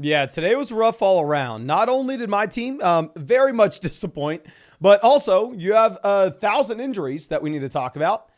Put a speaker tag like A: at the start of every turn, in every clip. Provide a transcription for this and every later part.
A: Yeah, today was rough all around. Not only did my team very much disappoint, but also you have 1,000 injuries that we need to talk about.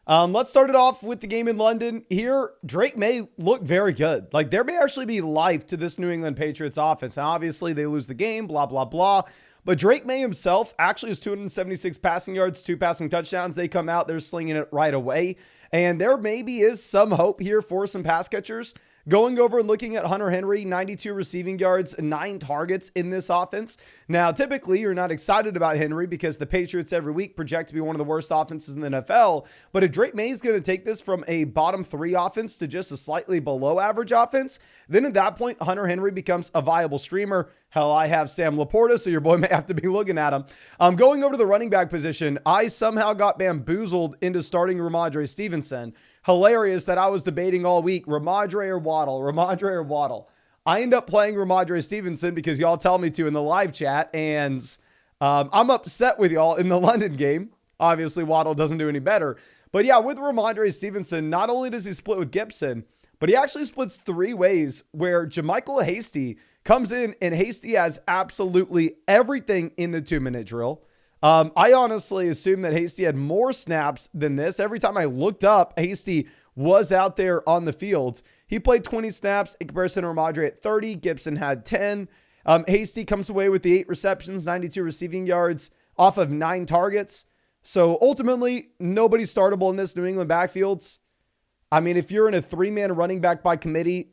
A: Let's start it off with the game in London. Here, Drake May look very good. Like, there may actually be life to this New England Patriots offense. Now, obviously, they lose the game, blah, blah, blah. But Drake May himself actually has 276 passing yards, 2 passing touchdowns. They come out, they're slinging it right away. And there maybe is some hope here for some pass catchers. Going over and looking at Hunter Henry, 92 receiving yards, 9 targets in this offense. Now, typically, you're not excited about Henry because the Patriots every week project to be one of the worst offenses in the NFL. But if Drake May is going to take this from a bottom 3 offense to just a slightly below average offense, then at that point, Hunter Henry becomes a viable streamer. Hell, I have Sam Laporta, so your boy may have to be looking at him. Going over to the running back position, I somehow got bamboozled into starting Ramondre Stevenson. Hilarious that I was debating all week, Ramondre or Waddle. I end up playing Ramondre Stevenson because y'all tell me to in the live chat, and I'm upset with y'all in the London game. Obviously, Waddle doesn't do any better. But yeah, with Ramondre Stevenson, not only does he split with Gibson, but he actually splits 3 ways where JaMycal Hasty comes in, and Hasty has absolutely everything in the 2-minute drill. I honestly assumed that Hasty had more snaps than this. Every time I looked up, Hasty was out there on the field. He played 20 snaps in comparison to Ramondre at 30. Gibson had 10. Hasty comes away with the 8 receptions, 92 receiving yards off of 9 targets. So ultimately, nobody's startable in this New England backfields. I mean, if you're in a 3-man running back by committee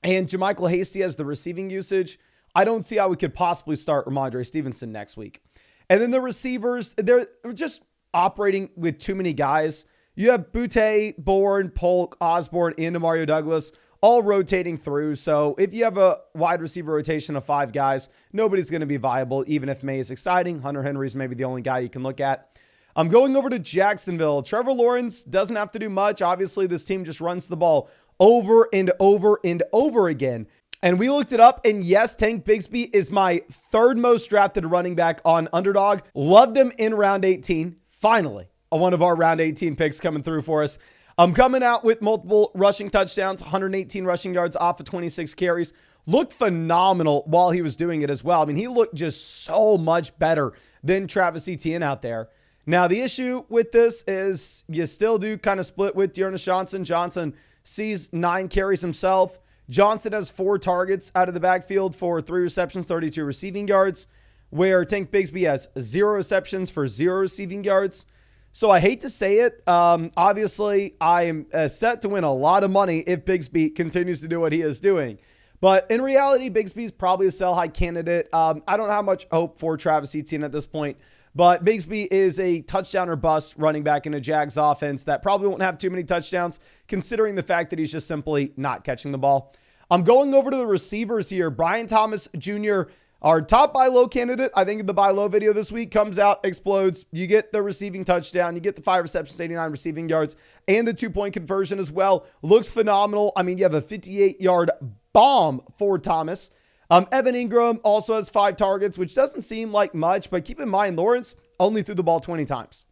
A: and JaMycal Hasty has the receiving usage, I don't see how we could possibly start Ramondre Stevenson next week. And then the receivers, they're just operating with too many guys. You have Boutte, Bourne, Polk, Osborne, and Demario Douglas all rotating through. So if you have a wide receiver rotation of 5 guys, nobody's going to be viable, even if May is exciting. Hunter Henry's maybe the only guy you can look at. I'm going over to Jacksonville. Trevor Lawrence doesn't have to do much. Obviously, this team just runs the ball over and over and over again. And we looked it up, and yes, Tank Bigsby is my 3rd most drafted running back on Underdog. Loved him in round 18. Finally, one of our round 18 picks coming through for us. I'm coming out with multiple rushing touchdowns, 118 rushing yards off of 26 carries. Looked phenomenal while he was doing it as well. I mean, he looked just so much better than Travis Etienne out there. Now, the issue with this is you still do kind of split with Dearness Johnson. Johnson sees 9 carries himself. Johnson has 4 targets out of the backfield for 3 receptions, 32 receiving yards, where Tank Bigsby has 0 receptions for 0 receiving yards. So I hate to say it. Obviously, I am set to win a lot of money if Bigsby continues to do what he is doing. But in reality, Bigsby is probably a sell-high candidate. I don't have much hope for Travis Etienne at this point. But Bigsby is a touchdown or bust running back in a Jags offense that probably won't have too many touchdowns, considering the fact that he's just simply not catching the ball. I'm going over to the receivers here. Brian Thomas Jr., our top buy low candidate. I think the buy low video this week comes out, explodes. You get the receiving touchdown. You get the 5 receptions, 89 receiving yards, and the 2-point conversion as well. Looks phenomenal. I mean, you have a 58-yard bomb for Thomas. Evan Ingram also has 5 targets, which doesn't seem like much, but keep in mind, Lawrence only threw the ball 20 times.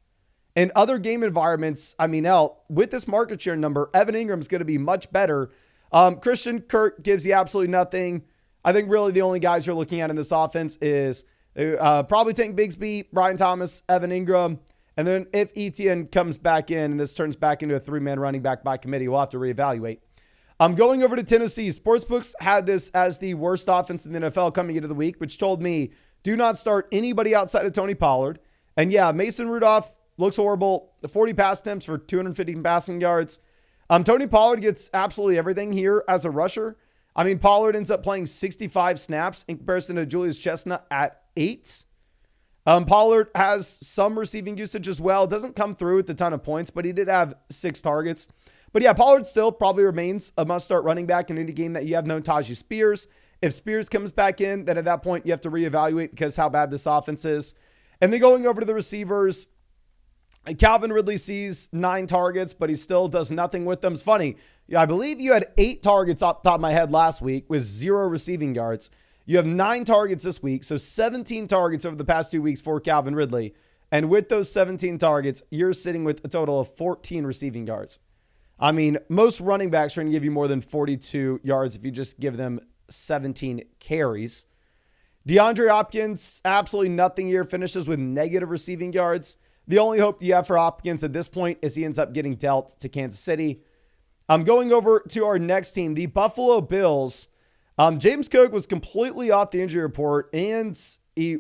A: In other game environments, I mean, with this market share number, Evan Ingram's going to be much better. Christian Kirk gives you absolutely nothing. I think really the only guys you're looking at in this offense is probably Tank Bigsby, Brian Thomas, Evan Ingram. And then if Etienne comes back in and this turns back into a 3-man running back by committee, we'll have to reevaluate. I'm going over to Tennessee. Sportsbooks had this as the worst offense in the NFL coming into the week, which told me do not start anybody outside of Tony Pollard. And yeah, Mason Rudolph looks horrible. The 40 pass attempts for 250 passing yards. Tony Pollard gets absolutely everything here as a rusher. I mean, Pollard ends up playing 65 snaps in comparison to Julius Chestnut at 8. Pollard has some receiving usage as well. Doesn't come through with a ton of points, but he did have 6 targets. But yeah, Pollard still probably remains a must-start running back in any game that you have no Najee Spears. If Spears comes back in, then at that point you have to reevaluate because how bad this offense is. And then going over to the receivers, Calvin Ridley sees 9 targets, but he still does nothing with them. It's funny. I believe you had 8 targets off the top of my head last week with 0 receiving yards. You have 9 targets this week, so 17 targets over the past 2 weeks for Calvin Ridley. And with those 17 targets, you're sitting with a total of 14 receiving yards. I mean, most running backs are going to give you more than 42 yards if you just give them 17 carries. DeAndre Hopkins, absolutely nothing here, finishes with negative receiving yards. The only hope you have for Hopkins at this point is he ends up getting dealt to Kansas City. I'm going over to our next team, the Buffalo Bills. James Cook was completely off the injury report, and he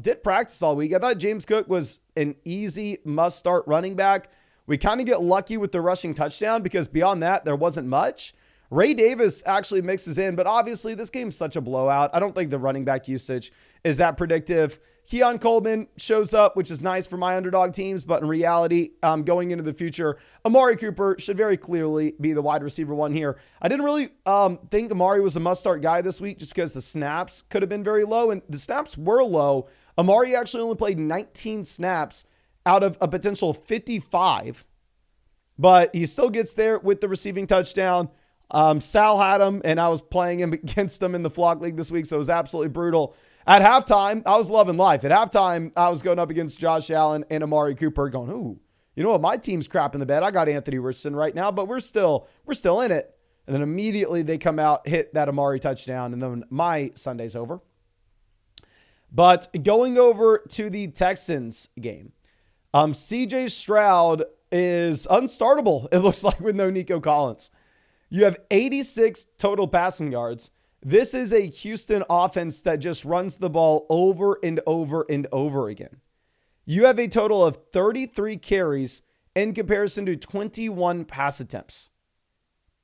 A: did practice all week. I thought James Cook was an easy must-start running back. We kind of get lucky with the rushing touchdown because beyond that, there wasn't much. Ray Davis actually mixes in, but obviously this game's such a blowout. I don't think the running back usage is that predictive. Keon Coleman shows up, which is nice for my underdog teams, but in reality, going into the future, Amari Cooper should very clearly be the wide receiver one here. I didn't really think Amari was a must-start guy this week just because the snaps could have been very low, and the snaps were low. Amari actually only played 19 snaps out of a potential 55, but he still gets there with the receiving touchdown. Sal had him, and I was playing him against him in the Flock League this week, so it was absolutely brutal. At halftime, I was loving life. At halftime, I was going up against Josh Allen and Amari Cooper going, ooh, you know what? My team's crap in the bed. I got Anthony Richardson right now, but we're still in it. And then immediately they come out, hit that Amari touchdown, and then my Sunday's over. But going over to the Texans game, CJ Stroud is unstartable, it looks like, with no Nico Collins. You have 86 total passing yards. This is a Houston offense that just runs the ball over and over and over again. You have a total of 33 carries in comparison to 21 pass attempts.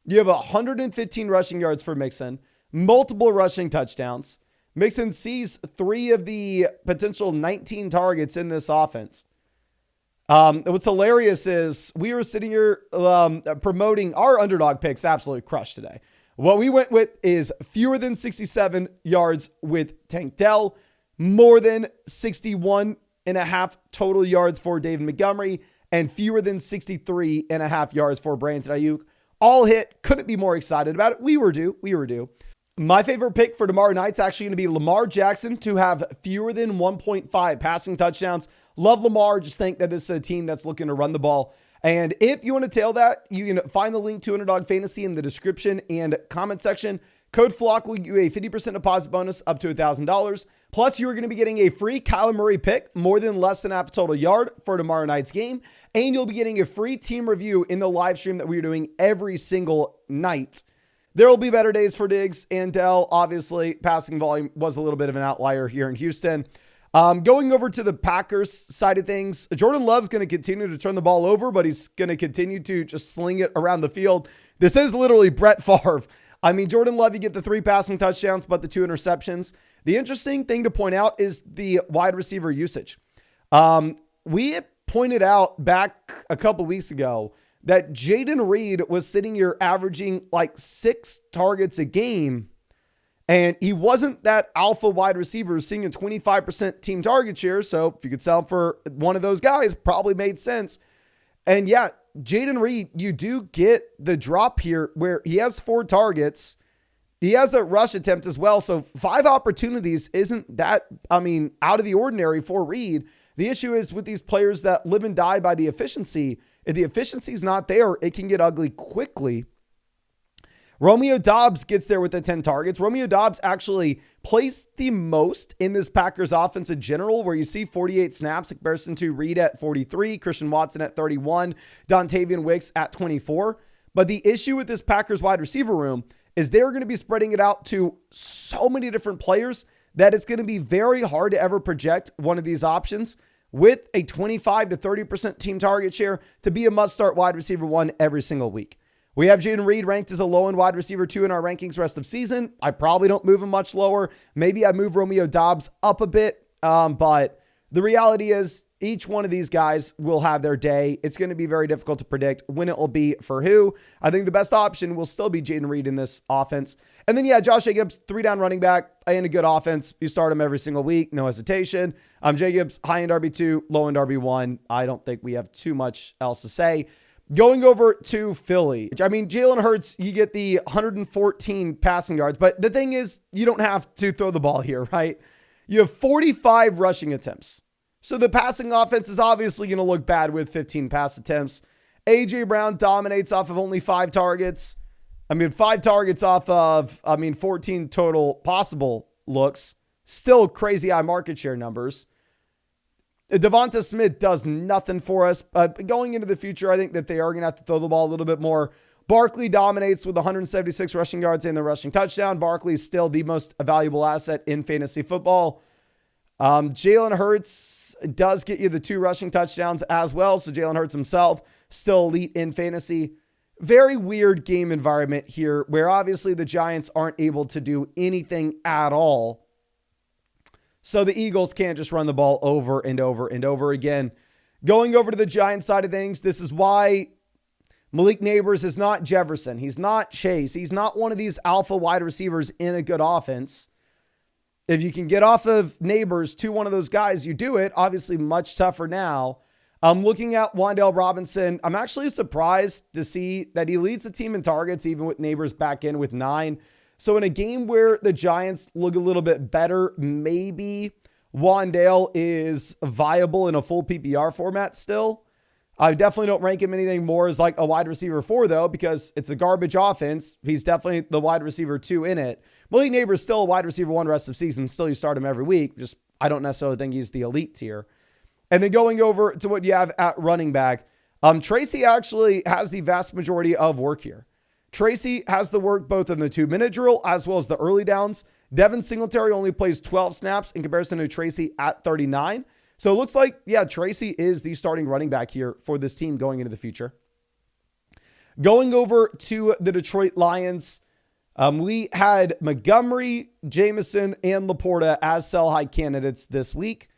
A: You have 115 rushing yards for Mixon, multiple rushing touchdowns. Mixon sees 3 of the potential 19 targets in this offense. What's hilarious is we were sitting here promoting our underdog picks, absolutely crushed today. What we went with is fewer than 67 yards with Tank Dell, more than 61.5 total yards for David Montgomery, and fewer than 63.5 yards for Brandon Ayuk. All hit. Couldn't be more excited about it. We were due. My favorite pick for tomorrow night's actually going to be Lamar Jackson to have fewer than 1.5 passing touchdowns. Love Lamar. Just think that this is a team that's looking to run the ball. And if you want to tail that, you can find the link to Underdog Fantasy in the description and comment section. Code FLOCK will give you a 50% deposit bonus up to $1,000. Plus, you are going to be getting a free Kyler Murray pick, more than less than half a total yard for tomorrow night's game. And you'll be getting a free team review in the live stream that we're doing every single night. There will be better days for Diggs and Dell. Obviously, passing volume was a little bit of an outlier here in Houston. Going over to the Packers side of things, Jordan Love's going to continue to turn the ball over, but he's going to continue to just sling it around the field. This is literally Brett Favre. I mean, Jordan Love, you get the 3 passing touchdowns, but the 2 interceptions. The interesting thing to point out is the wide receiver usage. We pointed out back a couple weeks ago that Jaden Reed was sitting here averaging like 6 targets a game, and he wasn't that alpha wide receiver, seeing a 25% team target share. So if you could sell him for one of those guys, probably made sense. And yeah, Jaden Reed, you do get the drop here where he has 4 targets. He has a rush attempt as well. So 5 opportunities isn't that, out of the ordinary for Reed. The issue is with these players that live and die by the efficiency. If the efficiency is not there, it can get ugly quickly. Romeo Doubs gets there with the 10 targets. Romeo Doubs actually placed the most in this Packers offense in general, where you see 48 snaps in comparison to Reed at 43, Christian Watson at 31, Dontavian Wicks at 24. But the issue with this Packers wide receiver room is they're going to be spreading it out to so many different players that it's going to be very hard to ever project one of these options with a 25 to 30% team target share to be a must-start wide receiver 1 every single week. We have Jaden Reed ranked as a low-end wide receiver 2 in our rankings rest of season. I probably don't move him much lower. Maybe I move Romeo Doubs up a bit, but the reality is each one of these guys will have their day. It's going to be very difficult to predict when it will be for who. I think the best option will still be Jaden Reed in this offense. And then, Josh Jacobs, 3-down running back and a good offense. You start him every single week, no hesitation. Jacobs, high-end RB2, low-end RB1. I don't think we have too much else to say. Going over to Philly. Jalen Hurts, you get the 114 passing yards, but the thing is, you don't have to throw the ball here, right? You have 45 rushing attempts. So the passing offense is obviously going to look bad with 15 pass attempts. A.J. Brown dominates off of only 5 targets. I mean, 5 targets off of, 14 total possible looks. Still crazy high market share numbers. Devonta Smith does nothing for us. Going into the future, I think that they are going to have to throw the ball a little bit more. Barkley dominates with 176 rushing yards and the rushing touchdown. Barkley is still the most valuable asset in fantasy football. Jalen Hurts does get you the 2 rushing touchdowns as well. So Jalen Hurts himself still elite in fantasy. Very weird game environment here where obviously the Giants aren't able to do anything at all. So the Eagles can't just run the ball over and over and over again. Going over to the Giants side of things, this is why Malik Neighbors is not Jefferson. He's not Chase. He's not one of these alpha wide receivers in a good offense. If you can get off of Neighbors to one of those guys, you do it. Obviously, much tougher now. I'm looking at Wan'Dale Robinson. I'm actually surprised to see that he leads the team in targets, even with Neighbors back in with 9. So in a game where the Giants look a little bit better, maybe Wan'Dale is viable in a full PPR format still. I definitely don't rank him anything more as like a wide receiver 4, though, because it's a garbage offense. He's definitely the wide receiver 2 in it. Malik Neighbors still a wide receiver 1 rest of season. Still, you start him every week. Just I don't necessarily think he's the elite tier. And then going over to what you have at running back, Tracy actually has the vast majority of work here. Tracy has the work both in the 2-minute drill as well as the early downs. Devin Singletary only plays 12 snaps in comparison to Tracy at 39. So it looks like, yeah, Tracy is the starting running back here for this team going into the future. Going over to the Detroit Lions, we had Montgomery, Jameson, and Laporta as sell-high candidates this week.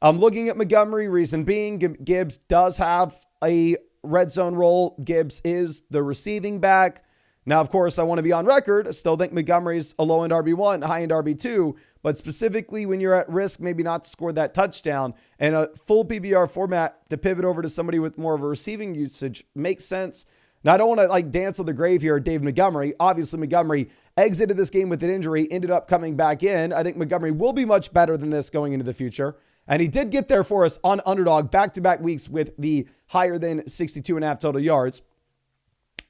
A: Looking at Montgomery, reason being, Gibbs does have a red zone role. Gibbs is the receiving back. Now, of course, I want to be on record. I still think Montgomery's a low-end RB1, high-end RB2, but specifically when you're at risk, maybe not to score that touchdown, and a full PPR format to pivot over to somebody with more of a receiving usage makes sense. Now, I don't want to like dance on the grave here at Dave Montgomery. Obviously, Montgomery exited this game with an injury, ended up coming back in. I think Montgomery will be much better than this going into the future. And he did get there for us on Underdog back-to-back weeks with the higher than 62.5 total yards.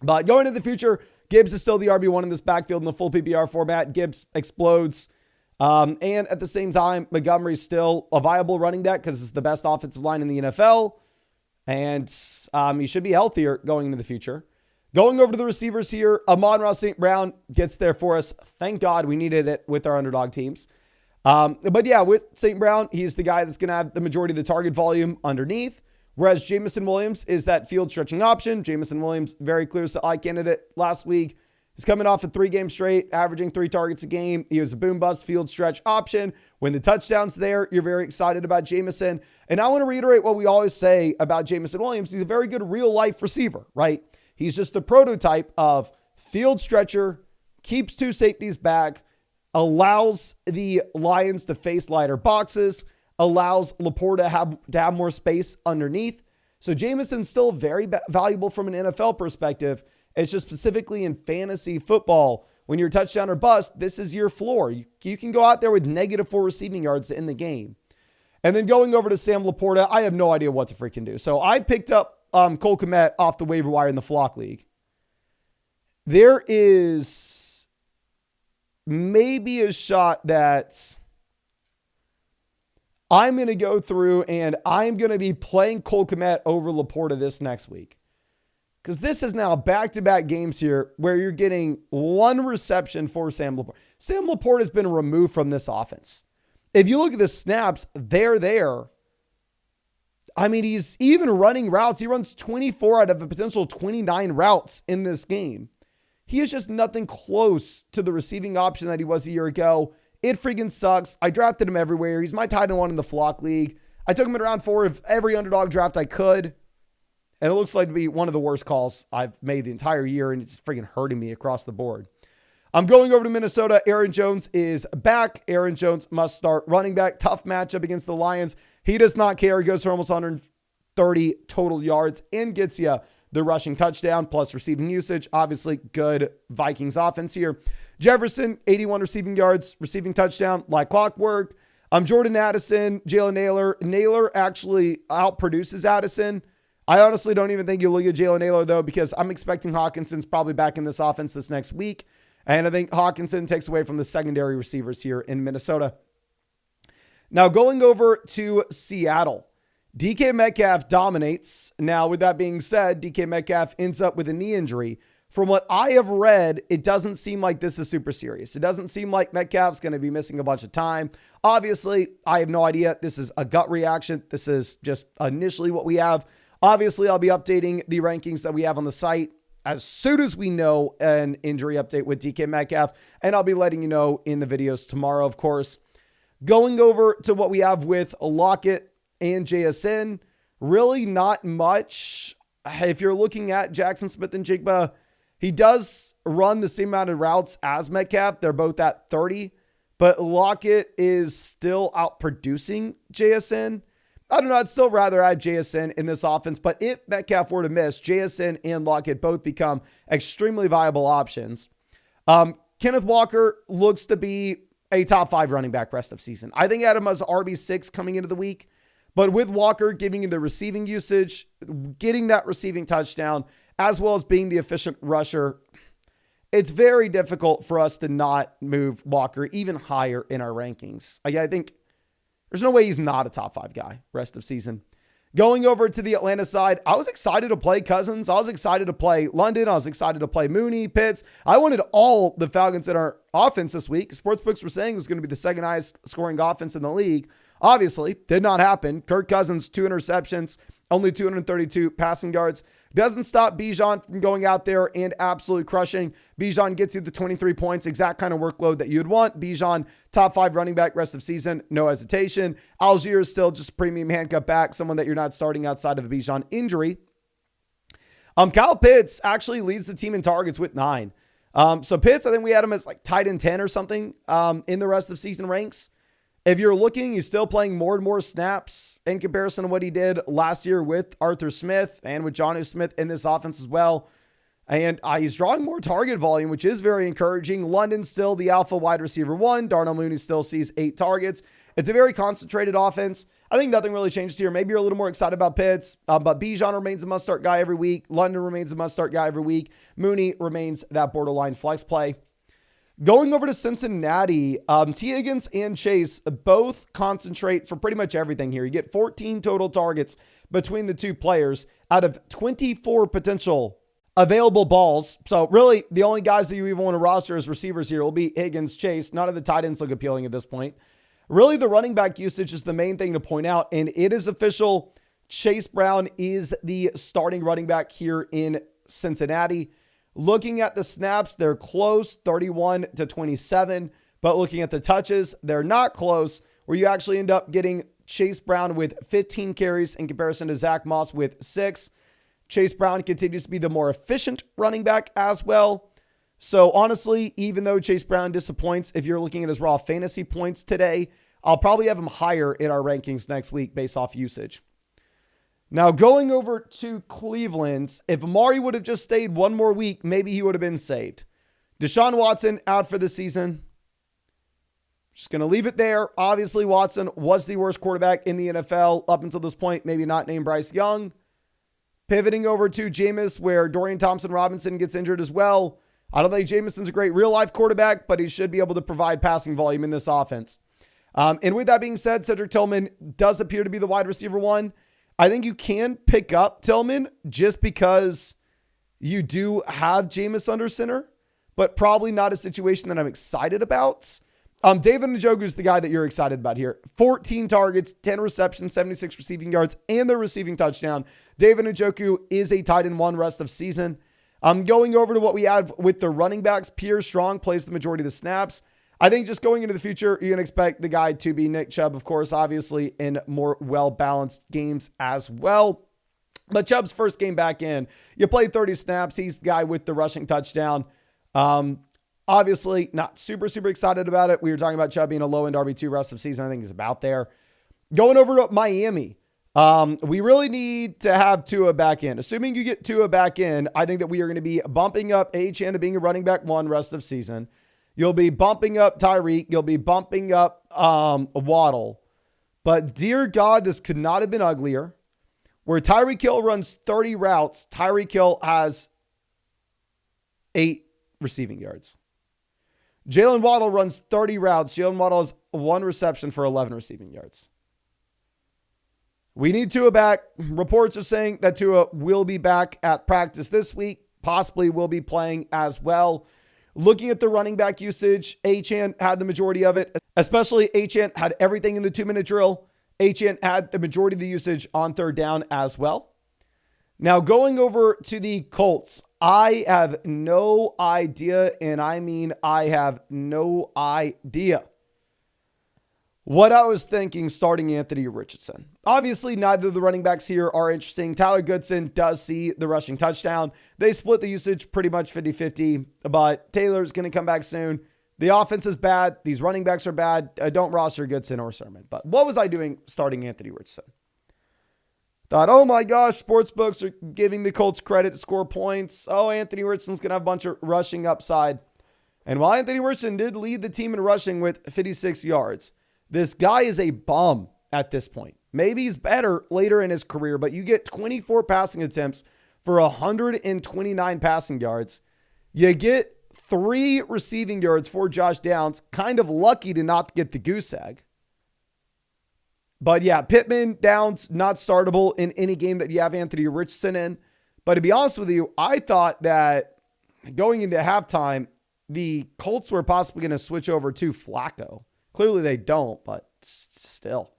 A: But going into the future, Gibbs is still the RB1 in this backfield in the full PPR format. Gibbs explodes. And at the same time, Montgomery's still a viable running back because it's the best offensive line in the NFL. And he should be healthier going into the future. Going over to the receivers here, Amon-Ra St. Brown gets there for us. Thank God we needed it with our underdog teams. But yeah, with St. Brown, he's the guy that's going to have the majority of the target volume underneath. Whereas Jameson Williams is that field stretching option. Jameson Williams, very clear sell-high candidate last week. He's coming off of 3 games straight, averaging 3 targets a game. He was a boom bust field stretch option. When the touchdown's there, you're very excited about Jameson. And I want to reiterate what we always say about Jameson Williams. He's a very good real life receiver, right? He's just the prototype of field stretcher, keeps 2 safeties back, allows the Lions to face lighter boxes, allows Laporta to have more space underneath. So Jameson's still very valuable from an NFL perspective. It's just specifically in fantasy football, when you're touchdown or bust, this is your floor. You can go out there with -4 receiving yards to end the game. And then going over to Sam Laporta, I have no idea what to freaking do. So I picked up Cole Kmet off the waiver wire in the Flock League. There is maybe a shot that I'm going to go through and I'm going to be playing Cole Kmet over Laporta this next week. Because this is now back-to-back games here where you're getting 1 reception for Sam Laporta. Sam Laporta has been removed from this offense. If you look at the snaps, they're there. I mean, he's even running routes. He runs 24 out of a potential 29 routes in this game. He is just nothing close to the receiving option that he was a year ago. It freaking sucks. I drafted him everywhere. He's my tight end 1 in the Flock League. I took him in round 4 of every underdog draft I could. And it looks like to be one of the worst calls I've made the entire year, and it's freaking hurting me across the board. I'm going over to Minnesota. Aaron Jones is back. Aaron Jones must start running back. Tough matchup against the Lions. He does not care. He goes for almost 130 total yards and gets you the rushing touchdown plus receiving usage. Obviously, good Vikings offense here. Jefferson, 81 receiving yards, receiving touchdown like clockwork. Jordan Addison, Jalen Naylor. Naylor actually outproduces Addison. I honestly don't even think you'll look at Jalen Naylor, though, because I'm expecting Hawkinson's probably back in this offense this next week. And I think Hawkinson takes away from the secondary receivers here in Minnesota. Now, going over to Seattle, DK Metcalf dominates. Now, with that being said, DK Metcalf ends up with a knee injury. From what I have read, it doesn't seem like this is super serious. It doesn't seem like Metcalf's going to be missing a bunch of time. Obviously, I have no idea. This is a gut reaction. This is just initially what we have. Obviously, I'll be updating the rankings that we have on the site as soon as we know an injury update with DK Metcalf, and I'll be letting you know in the videos tomorrow, of course. Going over to what we have with Lockett and JSN, really not much. If you're looking at Jackson Smith and Jigba, he does run the same amount of routes as Metcalf. They're both at 30, but Lockett is still outproducing JSN. I don't know. I'd still rather add JSN in this offense, but if Metcalf were to miss, JSN and Lockett both become extremely viable options. Kenneth Walker looks to be a top 5 running back rest of season. I think Adam has RB6 coming into the week, but with Walker giving you the receiving usage, getting that receiving touchdown, as well as being the efficient rusher, it's very difficult for us to not move Walker even higher in our rankings. I think there's no way he's not a top 5 guy rest of season. Going over to the Atlanta side, I was excited to play Cousins. I was excited to play London. I was excited to play Mooney, Pitts. I wanted all the Falcons in our offense this week. Sportsbooks were saying it was going to be the second highest scoring offense in the league. Obviously, did not happen. Kirk Cousins, 2 interceptions, only 232 passing yards. Doesn't stop Bijan from going out there and absolutely crushing. Bijan gets you the 23 points, exact kind of workload that you'd want. Bijan, top 5 running back rest of season, no hesitation. Algier is still just premium handcuff back, someone that you're not starting outside of a Bijan injury. Kyle Pitts actually leads the team in targets with 9. So Pitts, I think we had him as like tight end 10 or something in the rest of season ranks. If you're looking, he's still playing more and more snaps in comparison to what he did last year with Arthur Smith and with Jonnu Smith in this offense as well. And he's drawing more target volume, which is very encouraging. London's still the alpha wide receiver 1. Darnell Mooney still sees 8 targets. It's a very concentrated offense. I think nothing really changes here. Maybe you're a little more excited about Pitts, but Bijan remains a must-start guy every week. London remains a must-start guy every week. Mooney remains that borderline flex play. Going over to Cincinnati, T. Higgins and Chase both concentrate for pretty much everything here. You get 14 total targets between the two players out of 24 potential available balls. So really, the only guys that you even want to roster as receivers here will be Higgins, Chase. None of the tight ends look appealing at this point. Really, the running back usage is the main thing to point out, and it is official. Chase Brown is the starting running back here in Cincinnati. Looking at the snaps, they're close, 31 to 27. But looking at the touches, they're not close, where you actually end up getting Chase Brown with 15 carries in comparison to Zach Moss with 6. Chase Brown continues to be the more efficient running back as well. So honestly, even though Chase Brown disappoints, if you're looking at his raw fantasy points today, I'll probably have him higher in our rankings next week based off usage. Now, going over to Cleveland, if Amari would have just stayed one more week, maybe he would have been saved. Deshaun Watson out for the season. Just going to leave it there. Obviously, Watson was the worst quarterback in the NFL up until this point, maybe not named Bryce Young. Pivoting over to Jameis, where Dorian Thompson-Robinson gets injured as well. I don't think Jameson's a great real-life quarterback, but he should be able to provide passing volume in this offense. And with that being said, Cedric Tillman does appear to be the wide receiver 1. I think you can pick up Tillman just because you do have Jameis under center, but probably not a situation that I'm excited about. David Njoku is the guy that you're excited about here. 14 targets, 10 receptions, 76 receiving yards, and the receiving touchdown. David Njoku is a tight end 1 rest of season. Going over to what we have with the running backs, Pierre Strong plays the majority of the snaps. I think just going into the future, you can expect the guy to be Nick Chubb, of course, obviously in more well-balanced games as well. But Chubb's first game back in, you play 30 snaps. He's the guy with the rushing touchdown. Obviously not super excited about it. We were talking about Chubb being a low-end RB2 rest of season. I think he's about there. Going over to Miami, we really need to have Tua back in. Assuming you get Tua back in, I think that we are going to be bumping up Achane to being a running back 1 rest of season. You'll be bumping up Tyreek. You'll be bumping up Waddle. But dear God, this could not have been uglier. where Tyreek Hill runs 30 routes, Tyreek Hill has 8 receiving yards. Jalen Waddle runs 30 routes. Jalen Waddle has 1 reception for 11 receiving yards. We need Tua back. Reports are saying that Tua will be back at practice this week, possibly will be playing as well. Looking at the running back usage, Achane had the majority of it, especially Achane had everything in the 2-minute drill. Achane had the majority of the usage on third down as well. Now going over to the Colts, I have no idea, and I mean I have no idea what I was thinking starting Anthony Richardson. Obviously, neither of the running backs here are interesting. Tyler Goodson does see the rushing touchdown. They split the usage pretty much 50-50, but Taylor's going to come back soon. The offense is bad. These running backs are bad. Don't roster Goodson or Sermon. But what was I doing starting Anthony Richardson? Thought, oh my gosh, sportsbooks are giving the Colts credit to score points. Oh, Anthony Richardson's going to have a bunch of rushing upside. And while Anthony Richardson did lead the team in rushing with 56 yards, this guy is a bum at this point. Maybe he's better later in his career, but you get 24 passing attempts for 129 passing yards. You get 3 receiving yards for Josh Downs. Kind of lucky to not get the goose egg. But yeah, Pittman, Downs, not startable in any game that you have Anthony Richardson in. But to be honest with you, I thought that going into halftime, the Colts were possibly going to switch over to Flacco. Clearly they don't, but still.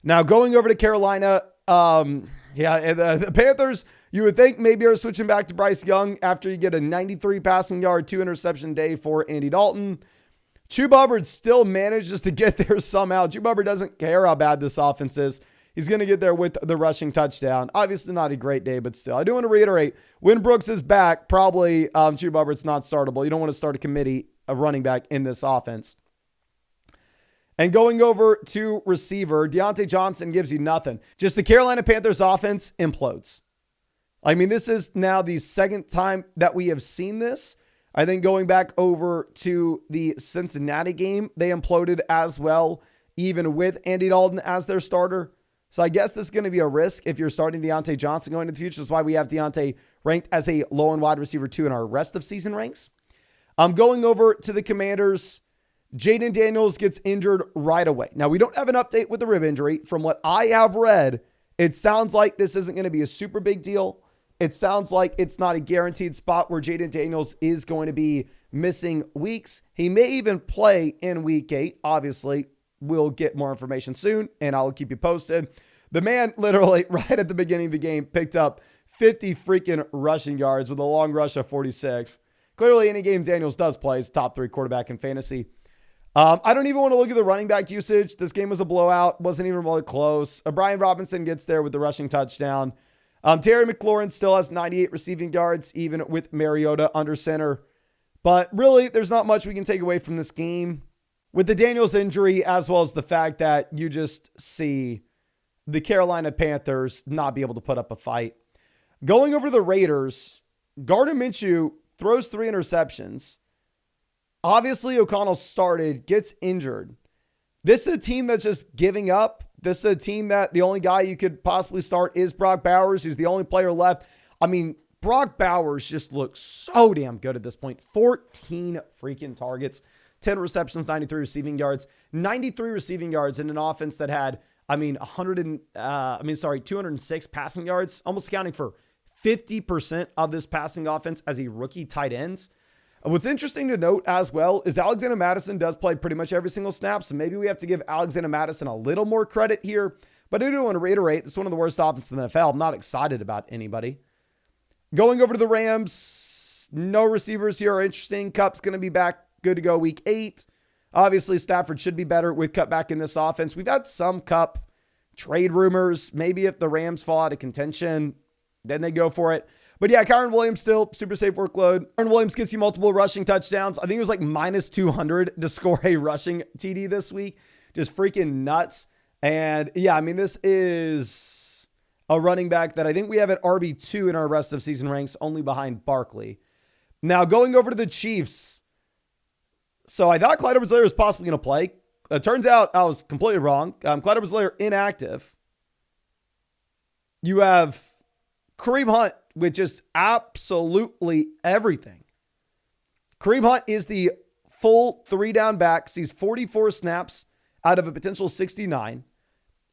A: Now going over to Carolina, the Panthers, you would think maybe are switching back to Bryce Young after you get a 93 passing yard, 2 interception day for Andy Dalton. Chuba Hubbard still manages to get there somehow. Chuba Hubbard doesn't care how bad this offense is. He's going to get there with the rushing touchdown. Obviously not a great day, but still. I do want to reiterate, when Brooks is back, probably Chuba Hubbard's not startable. You don't want to start a running back in this offense. And going over to receiver, Deontay Johnson gives you nothing. Just the Carolina Panthers offense implodes. I mean, this is now the second time that we have seen this. I think going back over to the Cincinnati game, they imploded as well, even with Andy Dalton as their starter. So I guess this is going to be a risk if you're starting Deontay Johnson going into the future. That's why we have Deontay ranked as a low and wide receiver 2 in our rest of season ranks. I'm going over to the Commanders. Jaden Daniels gets injured right away. Now, we don't have an update with the rib injury. From what I have read, it sounds like this isn't going to be a super big deal. It sounds like it's not a guaranteed spot where Jaden Daniels is going to be missing weeks. He may even play in week 8. Obviously, we'll get more information soon, and I'll keep you posted. The man literally right at the beginning of the game picked up 50 freaking rushing yards with a long rush of 46. Clearly, any game Daniels does play is top 3 quarterback in fantasy. I don't even want to look at the running back usage. This game was a blowout. Wasn't even really close. Brian Robinson gets there with the rushing touchdown. Terry McLaurin still has 98 receiving yards, even with Mariota under center. But really, there's not much we can take away from this game. With the Daniels injury, as well as the fact that you just see the Carolina Panthers not be able to put up a fight. Going over to the Raiders, Gardner Minshew throws 3 interceptions. Obviously, O'Connell started, gets injured. This is a team that's just giving up. This is a team that the only guy you could possibly start is Brock Bowers, who's the only player left. I mean, Brock Bowers just looks so damn good at this point. 14 freaking targets, 10 receptions, 93 receiving yards, 93 receiving yards in an offense that had, 206 passing yards, almost accounting for 50% of this passing offense as a rookie tight ends. What's interesting to note as well is Alexander Mattison does play pretty much every single snap, so maybe we have to give Alexander Mattison a little more credit here. But I do want to reiterate, it's one of the worst offenses in the NFL. I'm not excited about anybody. Going over to the Rams, no receivers here are interesting. Kupp's going to be back, good to go week 8. Obviously, Stafford should be better with Kupp back in this offense. We've had some Kupp trade rumors. Maybe if the Rams fall out of contention, then they go for it. But yeah, Kyren Williams still super safe workload. Kyren Williams gets you multiple rushing touchdowns. I think it was like minus 200 to score a rushing TD this week. Just freaking nuts. And yeah, this is a running back that I think we have at RB2 in our rest of season ranks, only behind Barkley. Now going over to the Chiefs. So I thought Clyde Edwards-Helaire was possibly going to play. It turns out I was completely wrong. Clyde Edwards-Helaire inactive. You have Kareem Hunt with just absolutely everything. Kareem Hunt is the full 3-down back, sees 44 snaps out of a potential 69.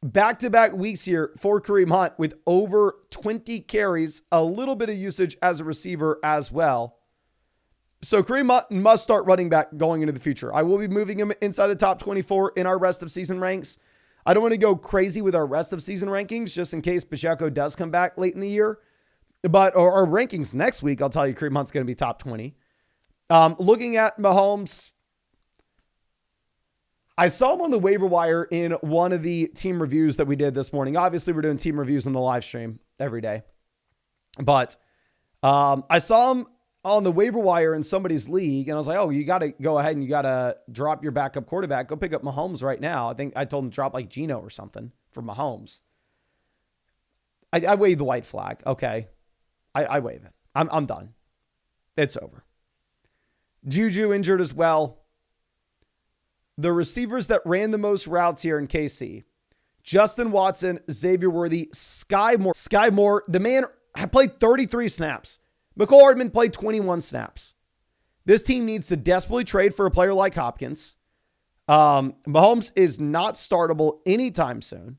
A: Back-to-back weeks here for Kareem Hunt with over 20 carries, a little bit of usage as a receiver as well. So Kareem Hunt must start running back going into the future. I will be moving him inside the top 24 in our rest of season ranks. I don't want to go crazy with our rest of season rankings just in case Pacheco does come back late in the year. But our rankings next week, I'll tell you Kareem Hunt's going to be top 20. Looking at Mahomes, I saw him on the waiver wire in one of the team reviews that we did this morning. Obviously, we're doing team reviews on the live stream every day. But I saw him on the waiver wire in somebody's league, and I was like, oh, you got to go ahead and you got to drop your backup quarterback. Go pick up Mahomes right now. I think I told him to drop like Geno or something for Mahomes. I wave the white flag. Okay. I wave it. I'm done. It's over. Juju injured as well. The receivers that ran the most routes here in KC, Justin Watson, Xavier Worthy, Sky Moore. The man played 33 snaps. McCole Hardman played 21 snaps. This team needs to desperately trade for a player like Hopkins. Mahomes is not startable anytime soon.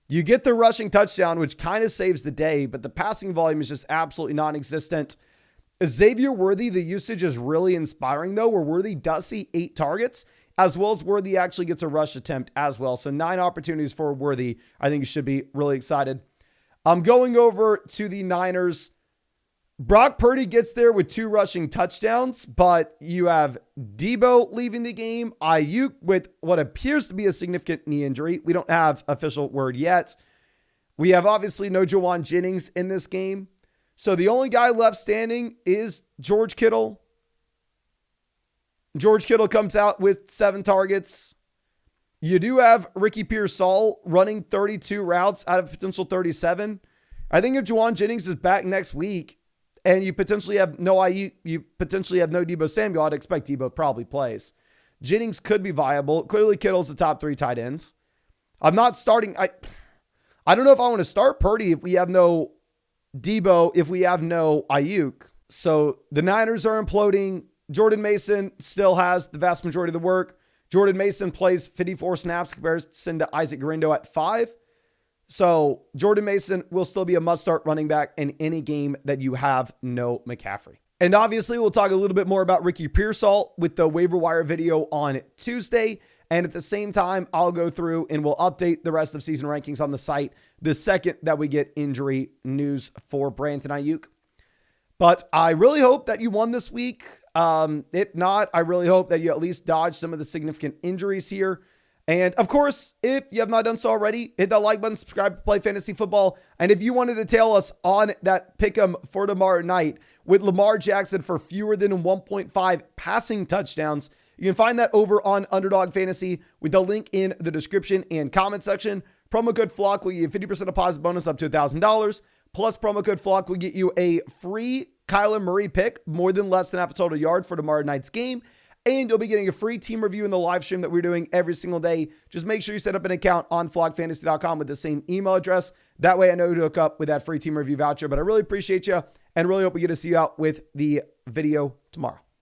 A: You get the rushing touchdown, which kind of saves the day, but the passing volume is just absolutely non-existent. Xavier Worthy, the usage is really inspiring, though, where Worthy does see 8 targets, as well as Worthy actually gets a rush attempt as well. So 9 opportunities for Worthy. I think you should be really excited. I'm going over to the Niners. Brock Purdy gets there with 2 rushing touchdowns, but you have Debo leaving the game, Ayuk with what appears to be a significant knee injury. We don't have official word yet. We have obviously no Juwan Jennings in this game. So the only guy left standing is George Kittle. George Kittle comes out with 7 targets. You do have Ricky Pearsall running 32 routes out of potential 37. I think if Juwan Jennings is back next week and you potentially have no IU, you potentially have no Debo Samuel, I'd expect Debo probably plays. Jennings could be viable. Clearly Kittle's the top 3 tight ends. I'm not starting. I don't know if I want to start Purdy if we have no Debo, if we have no Ayuk. So the Niners are imploding. Jordan Mason still has the vast majority of the work. Jordan Mason plays 54 snaps comparison to Isaac Guerrero at 5. So Jordan Mason will still be a must-start running back in any game that you have no McCaffrey. And obviously, we'll talk a little bit more about Ricky Pearsall with the waiver wire video on Tuesday. And at the same time, I'll go through and we'll update the rest of season rankings on the site the second that we get injury news for Brandon Ayuk. But I really hope that you won this week. If not, I really hope that you at least dodge some of the significant injuries here. And of course, if you have not done so already, hit that like button, subscribe to Play Fantasy Football. And if you wanted to tail us on that pick'em for tomorrow night with Lamar Jackson for fewer than 1.5 passing touchdowns, you can find that over on Underdog Fantasy with the link in the description and comment section. Promo code FLOCK will give you 50% deposit bonus up to $1,000. Plus promo code FLOCK will get you a free Kyler Murray pick, more than less than half a total yard for tomorrow night's game. And you'll be getting a free team review in the live stream that we're doing every single day. Just make sure you set up an account on flockfantasy.com with the same email address. That way I know who to hook up with that free team review voucher. But I really appreciate you and really hope we get to see you out with the video tomorrow.